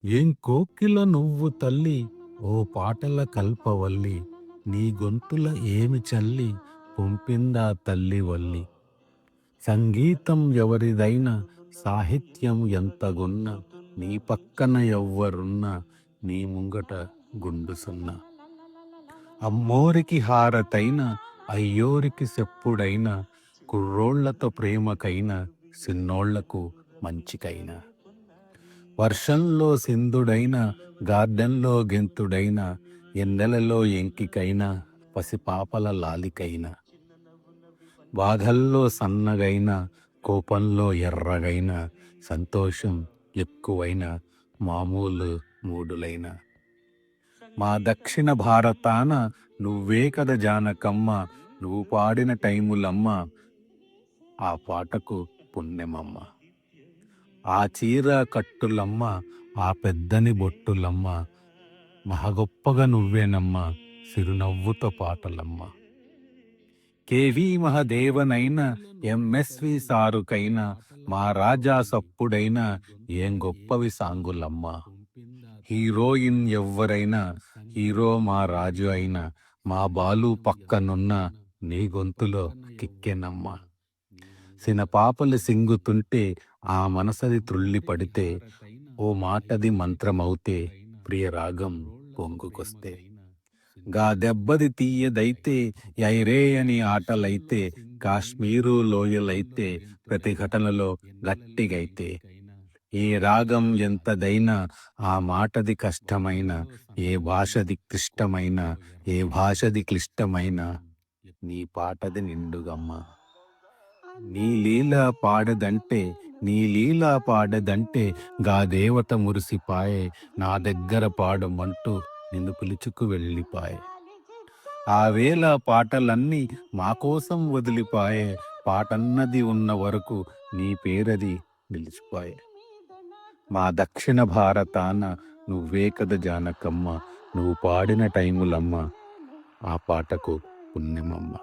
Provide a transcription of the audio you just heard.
ఏం కోకిల నువ్వు తల్లి ఓ పాటల కల్పవల్లి నీ గొంతుల ఏమి చల్లి పొంపిందా తల్లి వల్లి సంగీతం ఎవరిదైనా సాహిత్యం ఎంతగున్న నీ పక్కన ఎవ్వరున్నా నీ ముంగట గుండు సున్నా అమ్మోరికి హారతైన అయ్యోరికి సెప్పుడైన కుర్రోళ్లతో ప్రేమకైన సిన్నోళ్లకు మంచికైనా వర్షంలో సింధుడైన గార్డెన్లో గెంతుడైన ఎన్నెలలో ఎంకికైన పసిపాపల లాలికైన బాధల్లో సన్నగైన కోపంలో ఎర్రగైన సంతోషం ఎక్కువైన మామూలు మూడులైన మా దక్షిణ భారతాన నువ్వే కద జానకమ్మ నువ్వు పాడిన టైములమ్మ ఆ పాటకు పుణ్యమమ్మ ఆ చీర కట్టులమ్మ ఆ పెద్దని బొట్టులమ్మ మహగొప్పగా నువ్వేనమ్మ సిరునవ్వుతో పాటలమ్మ కేవి మహదేవనైన ఎంఎస్వి సారుకైన మా రాజా సప్పుడైన ఏం గొప్పవి సాంగులమ్మ హీరోయిన్ ఎవ్వరైనా హీరో మా రాజు అయినా మా బాలు పక్కనున్న నీ గొంతులో కిక్కెనమ్మ సినపాపలు సింగుతుంటే ఆ మనసది త్రుళ్ళి పడితే ఓ మాటది మంత్రమవుతే ప్రియ రాగం పొంగుకొస్తే గా దెబ్బది తీయదైతే యైరే అని ఆటలైతే కాశ్మీరు లోయలైతే ప్రతిఘటనలో గట్టిగైతే ఏ రాగం ఎంతదైనా ఆ మాటది కష్టమైన ఏ భాషది క్లిష్టమైన ఏ భాషది క్లిష్టమైన నీ పాటది నిండుగమ్మ నీ లీల పాడదంటే నీ లీల పాడదంటే గా దేవత మురిసిపాయే నా దగ్గర పాడమంటూ నిన్ను పిలుచుకు వెళ్ళిపాయే ఆ వేళ పాటలన్నీ మా కోసం వదిలిపాయే పాటన్నది ఉన్న వరకు నీ పేరది నిలిచిపాయే మా దక్షిణ భారతాన నువ్వే కద జానకమ్మ నువ్వు పాడిన టైములమ్మ ఆ పాటకు పుణ్యమమ్మ